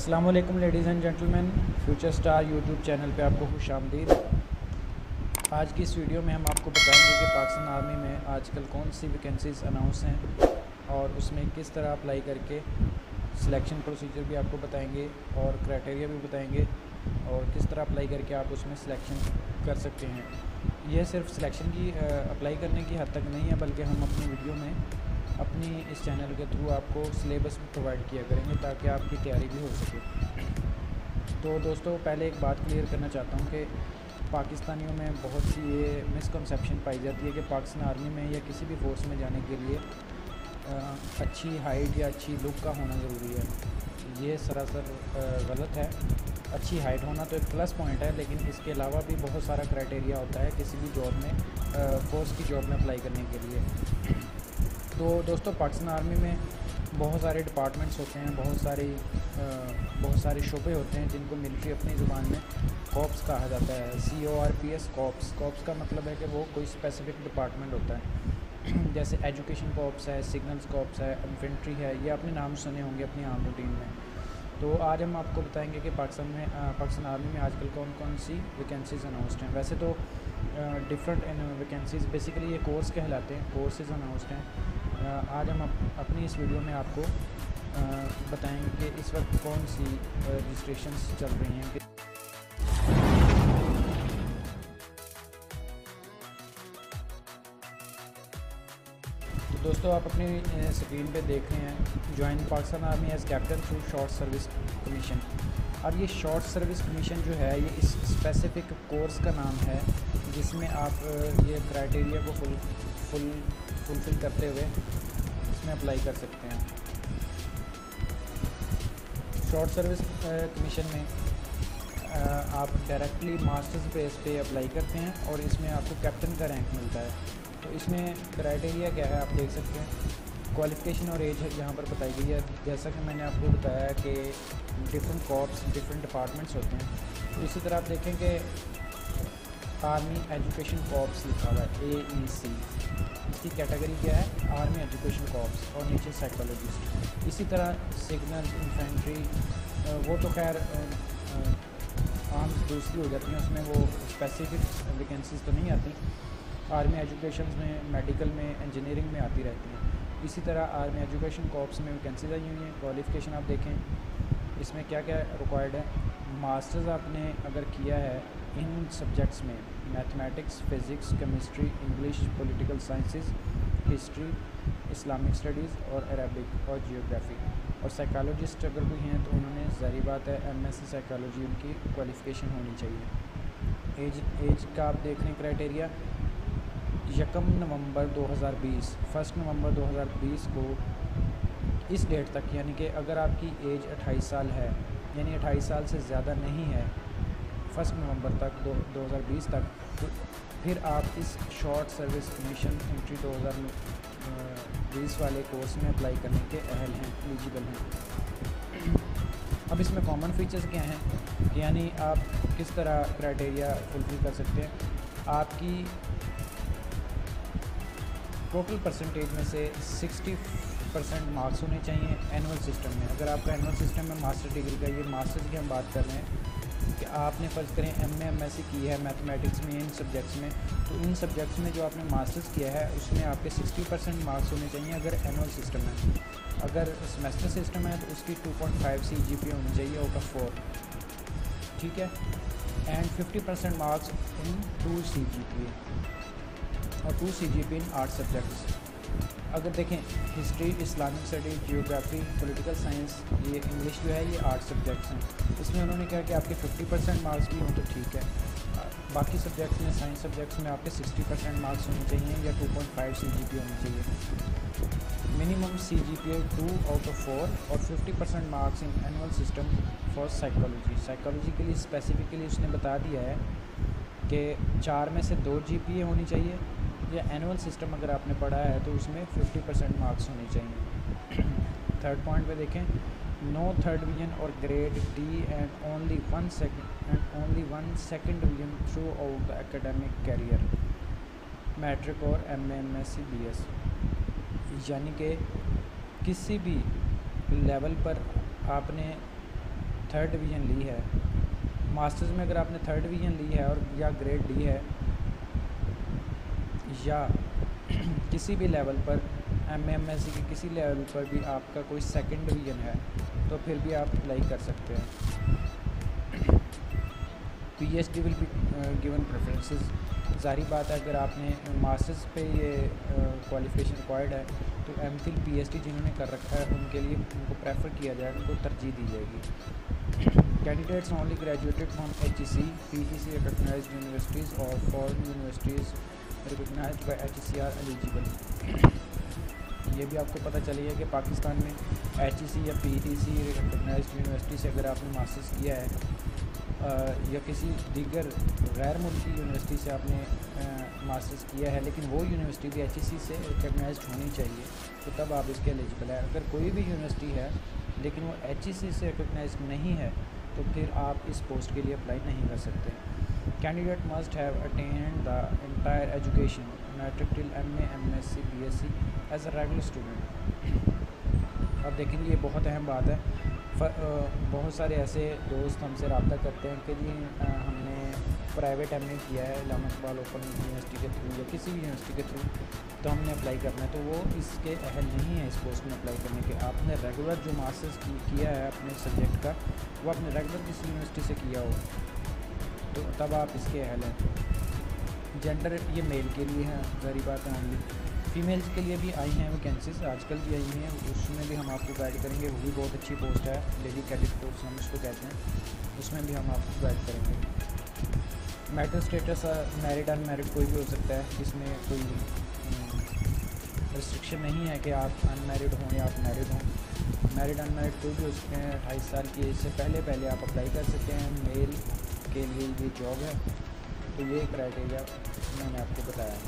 अस्सलाम वालेकुम ladies and gentleman, future star YouTube channel पे आपको खुशामदीद। आज की इस वीडियो में हम आपको बताएंगे कि पाकिस्तान आर्मी में आजकल कौन सी वैकेंसीज़ अनाउंस हैं और उसमें किस तरह अप्लाई करके सिलेक्शन प्रोसीजर भी आपको बताएंगे और क्राइटेरिया भी बताएंगे और किस तरह अप्लाई करके आप उसमें सिलेक्शन कर सकते हैं। यह सिर्फ सिलेक्शन की अप्लाई करने की हद तक नहीं है, बल्कि हम अपनी वीडियो में अपनी इस चैनल के थ्रू आपको सिलेबस भी प्रोवाइड किया करेंगे ताकि आपकी तैयारी भी हो सके। तो दोस्तों, पहले एक बात क्लियर करना चाहता हूँ कि पाकिस्तानियों में बहुत सी ये मिसकंसेप्शन पाई जाती है कि पाकिस्तान आर्मी में या किसी भी फोर्स में जाने के लिए अच्छी हाइट या अच्छी लुक का होना ज़रूरी है। ये सरासर गलत है। अच्छी हाइट होना तो एक प्लस पॉइंट है, लेकिन इसके अलावा भी बहुत सारा क्राइटेरिया होता है किसी भी जॉब में, फोर्स की जॉब में अप्लाई करने के लिए। तो दोस्तों, पाकिस्तान आर्मी में बहुत सारे डिपार्टमेंट्स होते हैं, बहुत सारे शोबे होते हैं जिनको मिलिट्री अपनी ज़ुबान में कॉप्स कहा जाता है। CORPS cops. कॉप्स का मतलब है कि वो कोई स्पेसिफिक डिपार्टमेंट होता है। जैसे एजुकेशन कॉप्स है, सिग्नल्स कॉप्स है, इन्फेंट्री है। ये आपने नाम सुने होंगे अपनी आम रूटीन में। तो आज हम आपको बताएंगे कि पाकिस्तान आर्मी में आजकल कौन कौन सी वैकेंसीज़ अनाउंसड हैं। वैसे तो डिफरेंट वैकेंसीज़, बेसिकली ये कोर्स कहलाते हैं, कोर्सेज अनाउंसड हैं। आज हम अपनी इस वीडियो में आपको बताएंगे कि इस वक्त कौन सी रजिस्ट्रेशंस चल रही हैं। तो दोस्तों, आप अपनी स्क्रीन पे देख रहे हैं join Pakistan army as captain through short service commission. अब ये शॉर्ट सर्विस कमीशन जो है, ये इस स्पेसिफिक कोर्स का नाम है जिसमें आप ये क्राइटेरिया को फुलफ़िल करते हुए इसमें अप्लाई कर सकते हैं। शॉर्ट सर्विस कमीशन में आप डायरेक्टली मास्टर्स बेस पे अप्लाई करते हैं और इसमें आपको कैप्टन का रैंक मिलता है। तो इसमें क्राइटेरिया क्या है, आप देख सकते हैं। क्वालिफ़िकेशन और एज यहाँ पर बताई गई है। जैसा कि मैंने आपको बताया कि डिफरेंट कॉर्प्स, डिफरेंट डिपार्टमेंट्स होते हैं। तो इसी तरह आप देखें कि आर्मी एजुकेशन कॉर्प्स लिखा हुआ है, AEC। इसकी कैटेगरी क्या है, आर्मी एजुकेशन कॉर्प्स, और नीचे साइकोलॉजिस्ट। इसी तरह सिग्नल, इन्फेंट्री, वो तो खैर आम दूसरी हो जाती हैं, उसमें वो स्पेसिफिक वैकेंसीज़ तो नहीं आती। आर्मी एजुकेशन में, मेडिकल में, इंजीनियरिंग में आती रहती हैं। इसी तरह आर्मी एजुकेशन कॉर्प्स में वैकेंसीज आई हुई हैं। क्वालिफ़िकेशन आप देखें, इसमें क्या क्या रिक्वायर्ड है। मास्टर्स आपने अगर किया है इन सब्जेक्ट्स में, mathematics, physics, chemistry, English, political sciences, history, Islamic studies और अरबिक और जियोग्राफी। और साइकोलॉजिस्ट अगर कोई हैं तो उन्होंने, ज़ाहिर बात है, MSc साइकोलॉजी उनकी क्वालिफ़िकेशन होनी चाहिए। एज का आप देख रहे हैं क्राइटेरिया, 1 नवंबर 2020, 1 नवंबर 2020 को इस डेट तक, यानी कि अगर आपकी एज 28 साल है, यानी 28 साल से ज़्यादा नहीं है 1 नवंबर तक 2020 तक, तो फिर आप इस शॉर्ट सर्विस कमीशन एंट्री 2020 वाले कोर्स में अप्लाई करने के अहल हैं, एलिजिबल हैं। अब इसमें कॉमन फीचर्स क्या हैं, यानी आप किस तरह क्राइटेरिया फुलफिल कर सकते हैं। आपकी टोटल परसेंटेज में से 60% मार्क्स होने चाहिए एनुअल सिस्टम में। अगर आपका एनुअल सिस्टम में मास्टर डिग्री का, ये मास्टर्स की हम बात कर रहे हैं कि आपने फ़र्ज़ करें MA MSc की है मैथमेटिक्स में, इन सब्जेक्ट्स में, तो इन सब्जेक्ट्स में जो आपने मास्टर्स किया है उसमें आपके 60% मार्क्स होने चाहिए अगर एनुअल सिस्टम है। अगर सेमेस्टर सिस्टम है तो उसकी 2.5 CGPA होनी चाहिए आउट ऑफ 4, ठीक है। एंड 50% मार्क्स इन 2 CGPA और 2 CGPA इन 8 सब्जेक्ट्स। अगर देखें history, Islamic studies, geography, political science, ये इंग्लिश जो है, ये 8 सब्जेक्ट्स हैं। इसमें उन्होंने कहा कि आपके 50% मार्क्स भी हों तो ठीक है। बाकी सब्जेक्ट्स में, साइंस सब्जेक्ट्स में आपके 60% मार्क्स होने चाहिए या 2.5 CGPA होनी चाहिए। मिनिमम CGPA 2 आउट ऑफ 4 और 50% marks in annual system for psychology. Psychology के लिए स्पेसिफिकली उसने बता दिया है कि 4 में से 2 GPA होनी चाहिए, या एनुअल सिस्टम अगर आपने पढ़ा है तो उसमें 50% मार्क्स होने चाहिए। थर्ड पॉइंट पे देखें, नो थर्ड डिवीजन और grade D and only one second division throughout the academic career, matric और MA MSc BS। यानी कि किसी भी लेवल पर आपने थर्ड डिवीज़न ली है, मास्टर्स में अगर आपने थर्ड डिवीज़न ली है और या ग्रेड डी है या किसी भी लेवल पर एमएससी के किसी लेवल पर भी आपका कोई सेकंड डिवीज़न है तो फिर भी आप अप्लाई कर सकते हैं। PhD will be given preferences. ज़ाहिर बात है अगर आपने मास्टर्स पे ये क्वालिफिकेशन रिक्वायर्ड है तो एमफिल पीएचडी जिन्होंने कर रखा है उनके लिए उनको प्रेफर किया जाएगा, उनको तरजीह दी जाएगी। Candidates only graduated from HEC, PEC recognised universities और foreign universities recognised by HEC are eligible. ये भी आपको पता चलिए कि पाकिस्तान में HEC या PEC रिकग्नाइज्ड यूनिवर्सिटी से अगर आपने मास्टर्स किया है या किसी दीगर गैर मुल्की यूनिवर्सिटी से आपने मास्टर्स किया है लेकिन वो यूनिवर्सिटी भी HEC से रिकग्नाइज्ड होनी चाहिए, तो तब आप इसके एलिजिबल है। अगर कोई भी यूनिवर्सिटी है लेकिन वो HEC से रिकग्नाइज्ड नहीं है तो फिर आप इस पोस्ट के लिए अप्लाई नहीं कर सकते। Candidate must have attend the entire education matric till MA, MSc, BSc as a regular student. अब देखेंगे ये बहुत अहम बात है। बहुत सारे ऐसे दोस्त हमसे रब्ता करते हैं कि जी हमने प्राइवेट MA किया है इलामा इकबाल ओपन यूनिवर्सिटी के थ्रू या किसी भी यूनिवर्सिटी के थ्रू, तो हमने अप्लाई करना है, तो वो इसके अहल नहीं है इस पोस्ट में अप्लाई करने के। आपने रेगुलर जो मास्टर्स किया है अपने सब्जेक्ट का वो आपने रेगुलर किसी यूनिवर्सिटी से किया हो तो तब आप इसके अहल हैं। जेंडर ये मेल के लिए है, सारी बात है ओनली। फीमेल्स के लिए भी आई हैं वैकेंसीज, आजकल भी आई हैं, उसमें भी हम आपको गाइड करेंगे। वो भी बहुत अच्छी पोस्ट है, लेडी कैडेट पोस्ट हम उसको कहते हैं, उसमें भी हम आपको गाइड करेंगे। मैरिटल स्टेटस मैरिड अनमैरिड कोई भी हो सकता है, जिसमें कोई रिस्ट्रिक्शन नहीं है कि आप अनमैरिड हों या आप मैरिड हों। मैरिड अनमैरिड कोई भी हो सकते हैं। 28 साल की एज से पहले आप अप्लाई कर सकते हैं। मेल के लिए ये जॉब है, तो ये क्राइटेरिया मैंने आपको बताया है।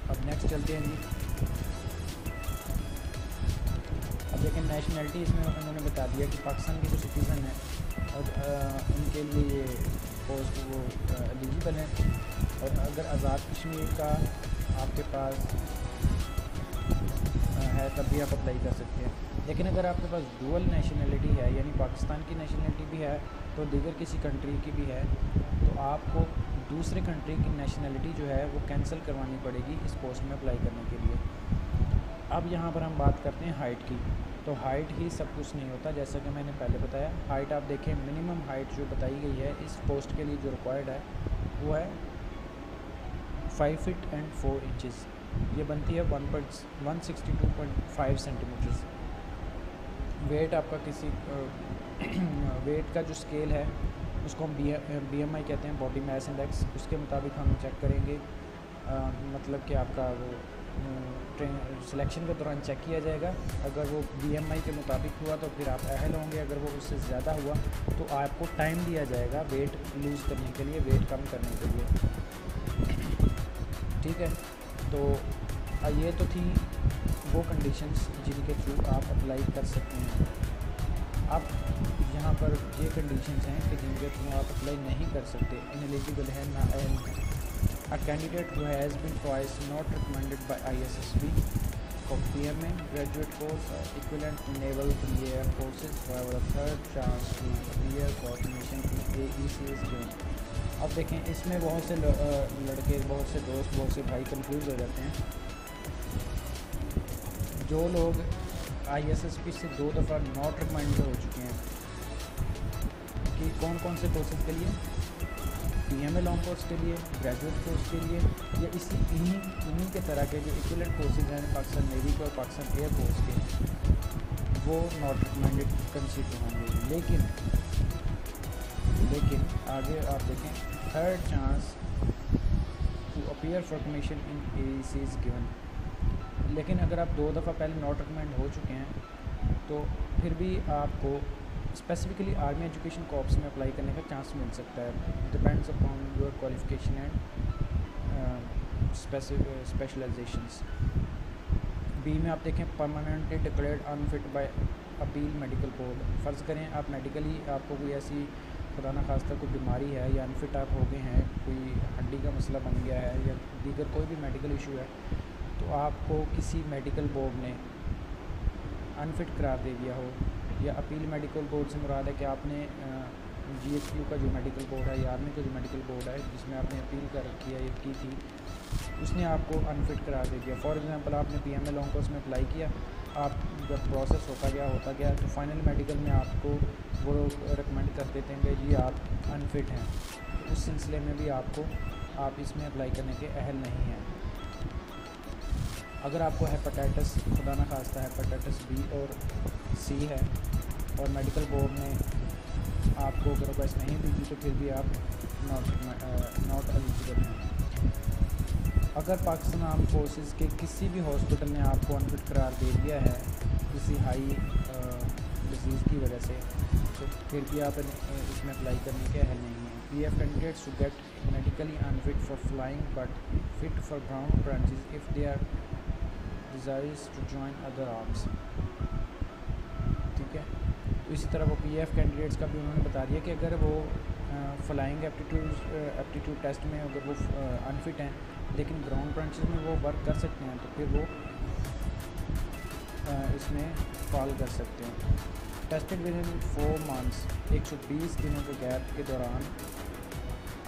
अब नेक्स्ट चलते हैं जी। अब देखें नेशनलिटी इसमें उन्होंने बता दिया कि पाकिस्तान के जो सिटीज़न हैं और उनके लिए ये पोस्ट वो एलिजिबल हैं। और अगर आज़ाद कश्मीर का आपके पास है तब भी आप अप्लाई कर सकते हैं। लेकिन अगर आपके पास डुअल नेशनलिटी है यानी पाकिस्तान की नेशनलिटी भी है तो दीगर किसी कंट्री की भी है, तो आपको दूसरे कंट्री की नेशनलिटी जो है वो कैंसिल करवानी पड़ेगी इस पोस्ट में अप्लाई करने के लिए। अब यहाँ पर हम बात करते हैं हाइट की। तो हाइट ही सब कुछ नहीं होता, जैसा कि मैंने पहले बताया। हाइट आप देखें, मिनिमम हाइट जो बताई गई है इस पोस्ट के लिए जो रिक्वायर्ड है वो है 5 फीट एंड 4 इंचज़। ये बनती है 162.5 सेंटीमीटर्स। वेट आपका किसी वेट का जो स्केल है उसको हम BMI कहते हैं, बॉडी मास इंडेक्स। उसके मुताबिक हम चेक करेंगे, मतलब कि आपका वो सिलेक्शन के दौरान चेक किया जाएगा। अगर वो BMI के मुताबिक हुआ तो फिर आप अहल होंगे, अगर वो उससे ज़्यादा हुआ तो आपको टाइम दिया जाएगा वेट लूज़ करने के लिए, वेट कम करने के लिए। ठीक है, तो ये तो थी वो कंडीशंस जिनके थ्रू आप अप्लाई कर सकते हैं। अब यहाँ पर ये कंडीशंस हैं कि जिनके थ्रू आप अप्लाई नहीं कर सकते, इनएलिजिबल है, नाअहल है। A candidate who has been twice not recommended by ISSB for PMA graduate course equivalent in naval air forces however a third chance to appear for admission in AEC is given। अब देखें, इसमें बहुत से लड़के, बहुत से दोस्त, बहुत से भाई कंफ्यूज हो जाते हैं। जो लोग ISSB से 2 दफ़ा नॉट रिकमेंडेड हो चुके हैं कि कौन कौन से कोर्सेज के लिए, PMA लॉन्ग कोर्स के लिए, ग्रेजुएट कोर्स के लिए, या इन्हीं के तरह के जो इक्विवेलेंट कोर्सेज हैं पाकिस्तान नेवी के और पाकिस्तान एयर फोर्स के, वो नॉट रिकमेंडेड कंसिडर होंगे। लेकिन आगे आप देखें, third chance to appear for commission in AEC is given. लेकिन अगर आप 2 दफ़ा पहले नॉट रिकमेंड हो चुके हैं तो फिर भी आपको स्पेसिफिकली आर्मी एजुकेशन कॉर्प्स में अप्लाई करने का चांस मिल सकता है। Depends upon your qualification and specializations. B में आप देखें, permanently declared unfit by appeal medical board. फ़र्ज़ करें आप मेडिकली आपको कोई ऐसी खुदा न खास्ता कोई बीमारी है या अनफिट आप हो गए हैं, कोई हड्डी का मसला बन गया है या दीगर कोई भी मेडिकल इशू है, तो आपको किसी मेडिकल बोर्ड ने अनफिट करार दे दिया हो या अपील मेडिकल बोर्ड से मुराद है कि आपने GHQ का जो मेडिकल बोर्ड है या आर्मी का जो मेडिकल बोर्ड है जिसमें आपने अपील कर रखी है या की थी, उसने आपको अनफिट करार दे दिया। फॉर एग्ज़ाम्पल आपने PMA लॉन्ग कोर्स में अप्लाई किया, आप जब प्रोसेस होता गया तो फाइनल मेडिकल में आपको वो रिकमेंड कर देते हैं कि जी आप अनफिट हैं, तो उस सिलसिले में भी आप इसमें अप्लाई करने के अहल नहीं हैं। अगर आपको हेपेटाइटिस, खुदा न खास्ता हेपेटाइटिस B और C है और मेडिकल बोर्ड ने आपको अगर रिक्वेस्ट नहीं भेजी तो फिर भी आप नॉट एलिजिबल हैं। अगर पाकिस्तान आर्म फोर्सेस के किसी भी हॉस्पिटल ने आपको अनफिट करार दे दिया है किसी हाई डिजीज़ की वजह से, तो फिर भी आप इसमें अप्लाई करने के अहल नहीं हैं। PF candidates to get medically unfit for flying but fit for ground branches if they are desires to join other arms. ठीक है, तो इसी तरह वो PF कैंडिडेट्स का भी उन्होंने बता दिया कि अगर वो फ्लाइंग एप्टीट्यूड टेस्ट में अगर वो अनफिट हैं लेकिन ग्राउंड ब्रांचेस में वो वर्क कर सकते हैं तो फिर वो इसमें फॉल कर सकते हैं। टेस्टेड विद इन 4 मंथ्स, 120 दिनों के गैप के दौरान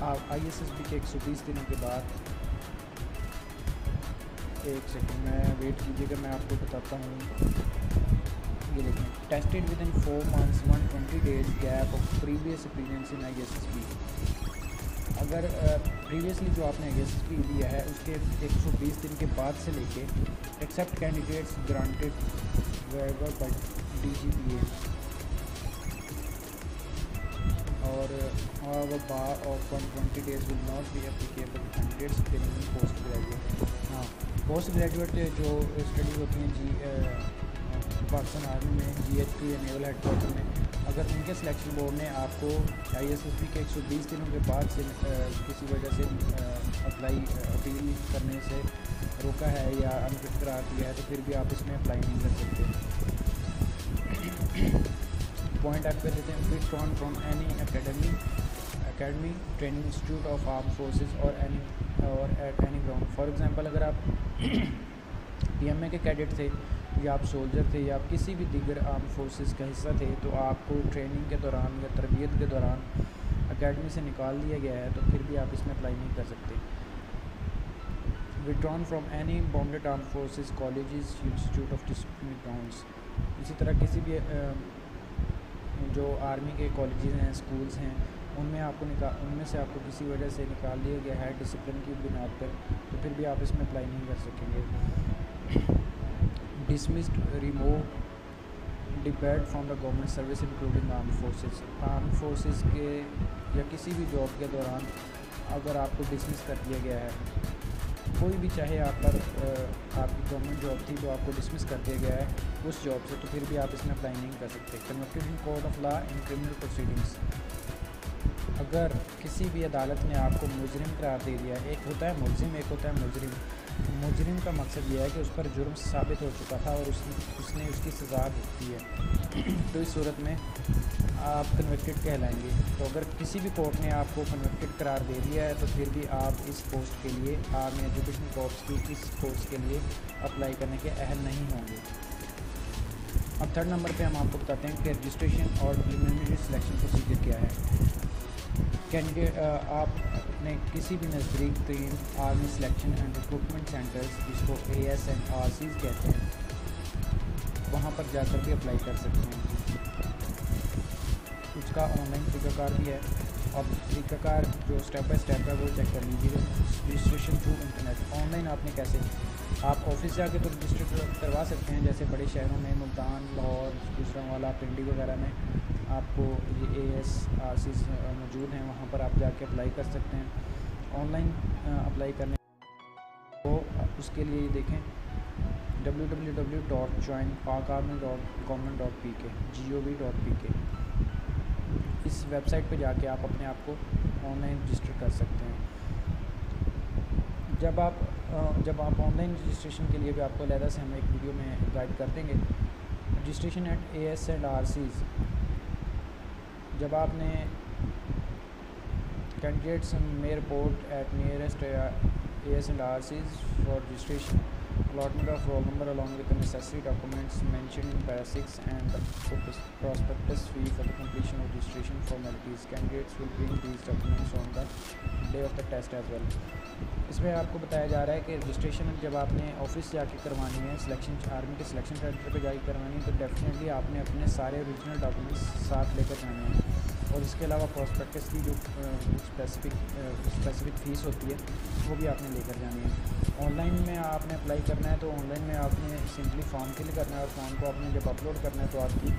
आप ISSB के 120 दिनों के बाद, एक सेकंड में वेट कीजिएगा, मैं आपको बताता हूँ। ये देखें, tested with in 4 months 120 days gap of previous experience in ISSB। अगर प्रीवियसली जो आपने ISSB लिया है उसके 120 दिन के बाद से लेके except candidates granted waiver by DGPA और the bar of 120 days will not be applicable to candidates getting post graduate। हाँ, पोस्ट ग्रेजुएट जो स्टडी होती हैं पाकिस्तान आर्मी में, GHQ या नेवल हेडक्वार्टर में, अगर उनके सिलेक्शन बोर्ड ने आपको ISSB के 120 दिनों के बाद से किसी वजह से अपील करने से रोका है या अनफिट करार दिया है तो फिर भी आप इसमें अप्लाई नहीं कर सकते। पॉइंट आप कर देते हैं, withdrawn from any academy training institute of arm forces और at any ground. For example अगर आप PMA के कैडेट थे या आप सोल्जर थे या आप किसी भी दीगर आर्म फोर्सेस का हिस्सा थे तो आपको ट्रेनिंग के दौरान या तरबियत के दौरान एकेडमी से निकाल दिया गया है तो फिर भी आप इसमें अप्लाई नहीं कर सकते। Withdrawn from any bounded arm forces colleges institute of disciplinary grounds. इसी तरह किसी भी जो आर्मी के कॉलेजेस हैं, स्कूल्स हैं, उनमें से आपको किसी वजह से निकाल दिया गया है डिसिप्लिन की बुनियाद पर तो फिर भी आप इसमें अप्लाई नहीं कर सकेंगे। Dismissed, removed, debarred from the government service including arm forces. Arm forces के या किसी भी जॉब के दौरान अगर आपको डिसमिस कर दिया गया है, कोई भी चाहे आपकी गवर्नमेंट जॉब थी जो आपको डिसमिस कर दिया गया है उस जॉब से, तो फिर भी आप इसमें अप्लाई नहीं कर सकते। Convicted in court of law in criminal proceedings. अगर किसी भी अदालत ने आपको मुजरिम करार दे दिया, एक होता है मुलजिम, एक होता है मुजरिम। मुजरिम का मकसद यह है कि उस पर जुर्म साबित हो चुका था और उसने उसकी सज़ा दी है तो इस सूरत में आप कन्विक्टेड कहलाएंगे। तो अगर किसी भी कोर्ट ने आपको कन्विक्टेड करार दे दिया है तो फिर भी आप इस पोस्ट के लिए, आर्मी एजुकेशन कोर्स की इस पोस्ट के लिए अप्लाई करने के अहल नहीं होंगे। अब थर्ड नंबर पे हम आपको बताते हैं कि रजिस्ट्रेशन और प्रिलिमिनरी सिलेक्शन प्रोसीजर क्या है। कैंडिडेट आपने किसी भी नज़दीक तरीन army selection and recruitment centres, जिसको AS&RCs कहते हैं, वहाँ पर जाकर भी अप्लाई कर सकते हैं। उसका ऑनलाइन तरीक़ाकार भी है। अब तरीक़ाकार जो स्टेप बाय स्टेप है वो चेक कर लीजिएगा। रजिस्ट्रेशन थ्रू इंटरनेट, ऑनलाइन आपने कैसे, आप ऑफिस जाके तो रजिस्टर करवा सकते हैं, जैसे बड़े शहरों में मुल्तान, लाहौर, गुजरांवाला, पिंडी वगैरह में आपको ये AS/RCs मौजूद हैं, वहाँ पर आप जाके अप्लाई कर सकते हैं। ऑनलाइन अप्लाई करने तो उसके लिए देखें www.joinpakarmy.government.pk इस वेबसाइट पे जाके आप अपने आप को ऑनलाइन रजिस्टर कर सकते हैं। जब आप ऑनलाइन रजिस्ट्रेशन के लिए भी आपको अलहदा से हम एक वीडियो में गाइड कर देंगे। रजिस्ट्रेशन एट AS&RCs, जब आपने candidates may report eight nearest AS&RCs for registration allotment of roll number along with the necessary documents mentioned in para 6 and the prospectus fee for the completion of registration formalities. Candidates will bring these documents on the day of the test as well. इसमें आपको बताया जा रहा है कि registration जब आपने office जाके करवानी है, सिलेक्शन आर्मी के सिलेक्शन सेंटर पे जाके करवानी है, तो डेफिनेटली आपने अपने सारे ओरिजिनल डॉक्यूमेंट्स साथ लेकर जाने हैं। और इसके अलावा प्रॉस्पेक्टस की जो स्पेसिफिक फ़ीस होती है वो भी आपने लेकर जानी है। ऑनलाइन में आपने अप्लाई करना है तो ऑनलाइन में आपने सिंपली फॉर्म फिल करना है और फॉर्म को आपने जब अपलोड करना है तो आपकी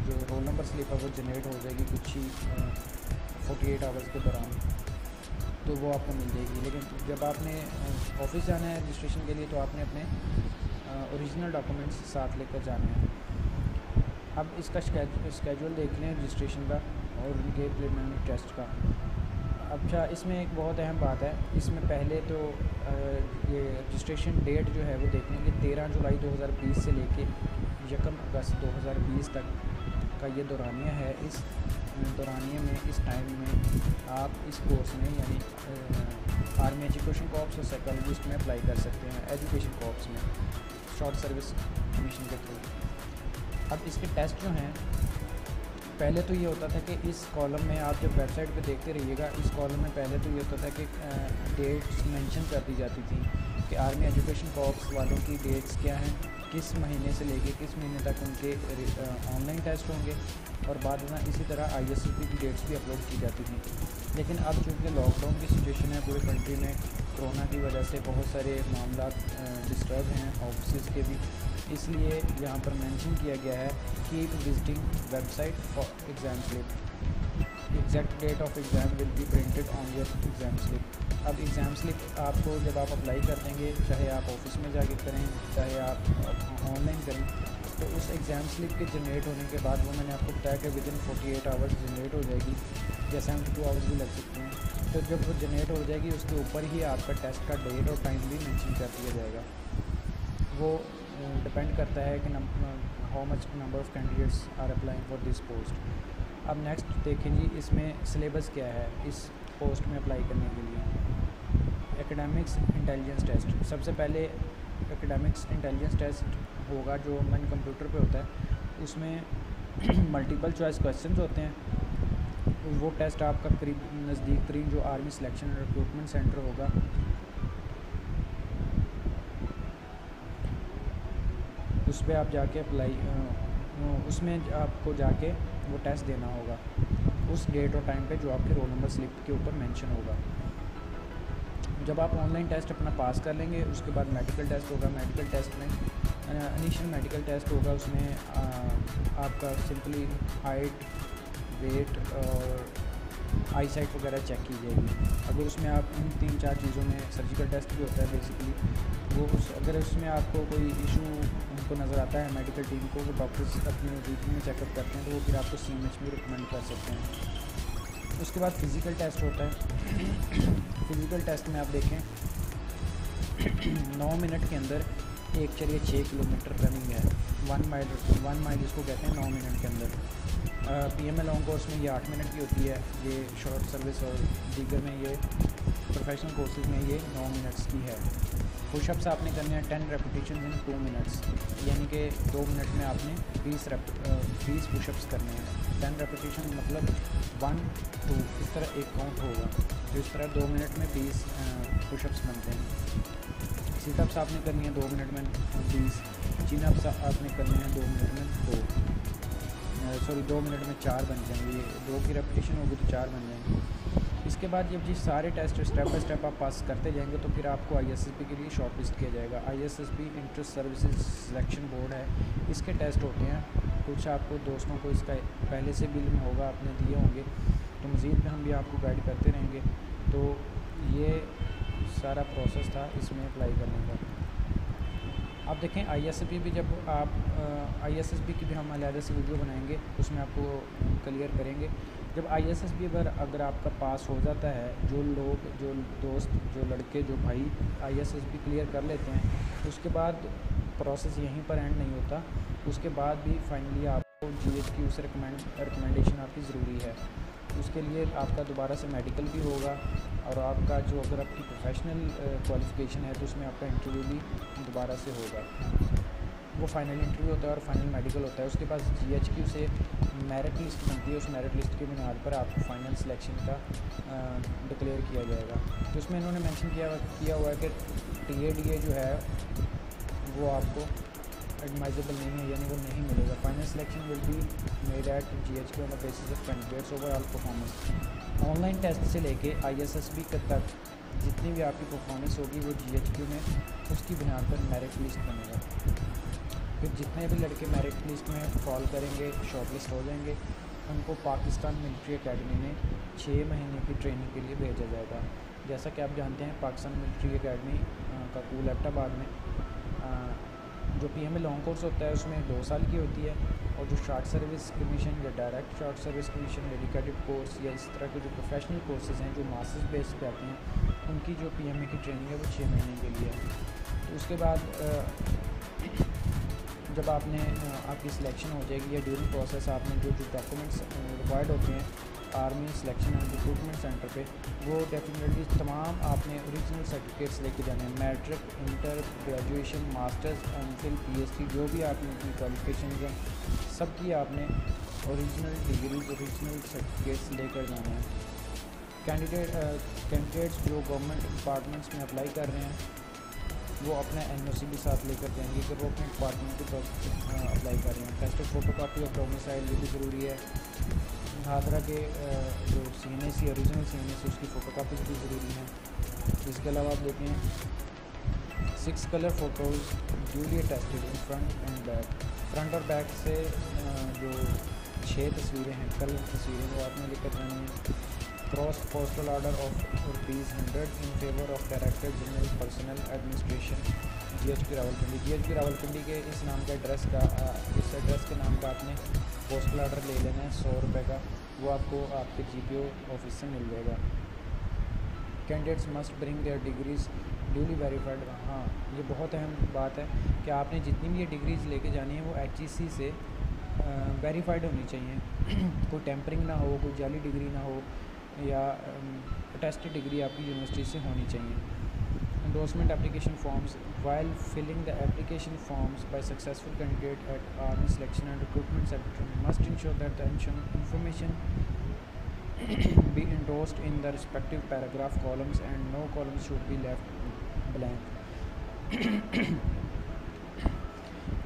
जो रोल नंबर स्लिप है वो जनरेट हो जाएगी कुछ ही 48 आवर्स के दौरान, तो वो आपको मिल जाएगी। लेकिन जब आपने ऑफिस जाना है रजिस्ट्रेशन के लिए तो आपने अपने ओरिजिनल डॉक्यूमेंट्स साथ लेकर जाने हैं। अब इसका स्केड्यूल देख लें रजिस्ट्रेशन का और उनके प्रिलिमिनरी टेस्ट का। अच्छा, इसमें एक बहुत अहम बात है, इसमें पहले तो ये रजिस्ट्रेशन डेट जो है वो देख लेंगे 13 जुलाई 2020 से लेके 1 अगस्त 2020 तक का ये दौरानिया है। इस दौरानिए में इस टाइम में आप इस कोर्स में यानी आर्मी एजुकेशन कॉर्प्स और साइकोलॉजिस्ट में अप्लाई कर सकते हैं, एजुकेशन कॉर्प्स में शॉर्ट सर्विस कमीशन के थ्रू। अब इसके टेस्ट जो हैं, पहले तो ये होता था कि इस कॉलम में आप जब वेबसाइट पे देखते रहिएगा, इस कॉलम में पहले तो ये होता था कि डेट्स मेंशन कर दी जाती थी कि आर्मी एजुकेशन कॉर्प्स वालों की डेट्स क्या हैं, किस महीने से लेके किस महीने तक उनके ऑनलाइन टेस्ट होंगे, और बाद में इसी तरह ISSB की डेट्स भी अपलोड की जाती थी। लेकिन अब चूँकि लॉकडाउन की सिचुएशन है पूरे कंट्री में, कोरोना की वजह से बहुत सारे मामला डिस्टर्ब हैं ऑफिस के भी, इसलिए यहाँ पर मेंशन किया गया है keep visiting website for exam slip, exact date of exam will be printed on your exam slip. अब एग्ज़ाम स्लिप आपको जब आप अप्लाई कर देंगे, चाहे आप ऑफिस में जाके करें चाहे आप ऑनलाइन करें, तो उस एग्ज़ाम स्लिप के जनरेट होने के बाद वो मैंने आपको बताया कि विदिन 48 आवर्स जनरेट हो जाएगी, या 72 आवर्स भी लग सकते हैं। तो जब वो जनरेट हो जाएगी उसके ऊपर ही आपका टेस्ट का डेट और टाइम भी मेंशन कर दिया जाएगा। वो डिपेंड करता है कि how much number of candidates are applying for this post. अब नेक्स्ट देखें जी, इसमें सिलेबस क्या है इस पोस्ट में अप्लाई करने के लिए। एकेडमिक्स इंटेलिजेंस टेस्ट, सबसे पहले एकेडमिक्स इंटेलिजेंस टेस्ट होगा जो मन कंप्यूटर पे होता है। उसमें मल्टीपल चॉइस क्वेश्चंस होते हैं। वो टेस्ट आपका करीब नज़दीक तरीन जो army selection and recruitment centre होगा उस पर आप जाके अप्लाई, उसमें आपको जाके वो टेस्ट देना होगा उस डेट और टाइम पे जो आपके रोल नंबर स्लिप के ऊपर मेंशन होगा। जब आप ऑनलाइन टेस्ट अपना पास कर लेंगे उसके बाद मेडिकल टेस्ट होगा। मेडिकल टेस्ट में इनिशियल मेडिकल टेस्ट होगा, उसमें आपका सिंपली हाइट, वेट और आई साइट वगैरह चेक की जाएगी। अगर उसमें आप इन 3-4 चीज़ों में, सर्जिकल टेस्ट भी होता है बेसिकली, वो अगर उसमें आपको कोई इशू उनको नज़र आता है मेडिकल टीम को, वो डॉक्टर्स अपने रूटीन में चेकअप करते हैं तो वो फिर आपको CMH में रिकमेंड कर सकते हैं। उसके बाद फ़िज़िकल टेस्ट होता है। फ़िज़िकल टेस्ट में आप देखें 9 मिनट के अंदर एक चलिए 6 किलोमीटर रनिंग है, 1 माइल इसको कहते हैं 9 मिनट के अंदर। PML लॉन्ग कोर्स में ये 8 मिनट की होती है, ये शॉर्ट सर्विस और दीगर में ये प्रोफेशनल कोर्सेज में ये 9 मिनट्स की है। पुशअप्स आपने करने हैं 10 रेपिटेशन इन 2 मिनट्स, यानी कि 2 मिनट में आपने 20 पुशअप्स करने हैं। 10 रेपिटेशन मतलब 1 2 इस तरह एक काउंट होगा, तो इस तरह 2 मिनट में 20 पुशअप्स बनते हैं। सिटअप्स आपने करनी है 2 मिनट में 20, चिनअप्स आपने करने हैं 2 मिनट में 2 मिनट में 4 बन जाएंगे। ये 2 की रेपिटेशन होगी तो 4 बन जाएंगे। इसके बाद जब ये सारे टेस्ट स्टेप बाय स्टेप आप पास करते जाएंगे तो फिर आपको ISSB के लिए शॉर्ट लिस्ट किया जाएगा। ISSB inter services selection board है, इसके टेस्ट होते हैं। कुछ आपको दोस्तों को इसका पहले से बिल में होगा, आपने दिए होंगे, तो मज़ीद में हम भी आपको गाइड करते रहेंगे। तो ये सारा प्रोसेस था इसमें अप्लाई करने का। आप देखें ISSB भी, जब आप ISSB की भी हम अलग से वीडियो बनाएंगे उसमें आपको क्लियर करेंगे। जब ISSB पर अगर आपका पास हो जाता है, जो लोग, जो दोस्त, जो लड़के, जो भाई ISSB क्लियर कर लेते हैं, उसके बाद प्रोसेस यहीं पर एंड नहीं होता। उसके बाद भी फाइनली आपको GHQ से रिकमेंडेशन आपकी ज़रूरी है। उसके लिए आपका दोबारा से मेडिकल भी होगा, और आपका जो अगर आपकी प्रोफेशनल क्वालिफ़िकेशन है तो उसमें आपका इंटरव्यू भी दोबारा से होगा। वो फाइनल इंटरव्यू होता है और फाइनल मेडिकल होता है। उसके बाद GHQ से मेरिट लिस्ट बनती है, उस मेरिट लिस्ट के बुनियाद पर आपको फाइनल सिलेक्शन का डिक्लेयर किया जाएगा। तो उसमें इन्होंने मेंशन किया हुआ है कि TA जो है वो आपको एडमाइजेबल नहीं है, यानी वो नहीं मिलेगा। Final selection will be made at GHQ on the basis of candidates overall performance. Online test से लेके ISSB तक जितनी भी आपकी परफॉर्मेंस होगी वो GHQ में उसकी बुनियाद पर मेरिट लिस्ट बनेगा। फिर जितने भी लड़के मेरिट लिस्ट में फॉल करेंगे, शॉर्टलिस्ट हो जाएंगे, उनको पाकिस्तान मिलिट्री एकेडमी में 6 महीने की ट्रेनिंग के लिए भेजा जाएगा। जैसा कि आप जानते हैं पाकिस्तान मिलिट्री एकेडमी का कूल एबटाबाद में जो PMA लॉन्ग कोर्स होता है उसमें 2 साल की होती है, और जो शॉर्ट सर्विस कमीशन या direct short service commission, dedicated course या इस तरह के जो प्रोफेशनल कोर्सेज़ हैं जो मास्टर्स बेस पे आते हैं, उनकी जो PMA की ट्रेनिंग है वो 6 महीने के लिए है। तो उसके बाद जब आपकी सिलेक्शन हो जाएगी या ड्यूरिंग प्रोसेस आपने जो डॉक्यूमेंट्स रिक्वायर्ड होते हैं army selection and recruitment centre पे, वो डेफिनेटली तमाम आपने ओरिजिनल सर्टिफिकेट्स लेके जाने हैं। Matric, inter, graduation, masters, MPhil, PhD जो भी आपने अपनी क्वालिफिकेशन हैं सबकी आपने ओरिजिनल डिग्रीज, ओरिजिनल सर्टिफिकेट्स लेकर जाने हैं। कैंडिडेट्स जो गवर्नमेंट डिपार्टमेंट्स में अप्लाई कर रहे हैं वो अपना NOC भी साथ लेकर जाएंगे कि वो अपने डिपार्टमेंट की तरफ से अप्लाई कर रहे हैं। टेस्टेड फोटोकॉपी ऑफ डोमिसाइल ये भी ज़रूरी है। हादरा के जो CNAC ओरिजिनल CNAC उसकी फ़ोटोकॉपीज़ भी ज़रूरी हैं। इसके अलावा आप देखें 6 colour photos duly tested in front end back. Front और बैक से जो 6 तस्वीरें हैं, कलर तस्वीरें, वो आपने लेकर जानी है। Cross postal order of ₹100 in favour of director general personal administration GHQ Rawalpindi. GHQ Rawalpindi के इस नाम का एड्रेस के नाम का आपने पोस्टल ऑर्डर ले लेना है ₹100 का, वो आपको आपके GPO ऑफिस से मिल जाएगा। Candidates must bring their degrees duly verified. हाँ, ये बहुत अहम बात है कि आपने जितनी भी ये डिग्रीज़ लेके जानी है वो HEC से वेरीफाइड होनी चाहिए। कोई टेम्परिंग ना हो, कोई जाली डिग्री ना हो, या अटेस्टेड डिग्री आपकी यूनिवर्सिटी से होनी चाहिए। Endorsement application forms while filling the application forms by successful candidate at army selection and recruitment centre must ensure that the information be endorsed in the respective paragraph columns and no columns should be left blank।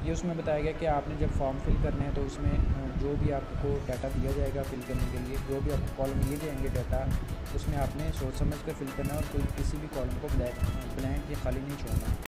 ये उसमें बताया गया कि आपने जब form fill करने हैं तो उसमें जो भी आपको डाटा दिया जाएगा फिल करने के लिए, जो भी आपको कॉलम दिए जाएंगे डाटा, उसमें आपने सोच समझ कर फिल करना है और कोई किसी भी कॉलम को ब्लैंक या खाली नहीं छोड़ना।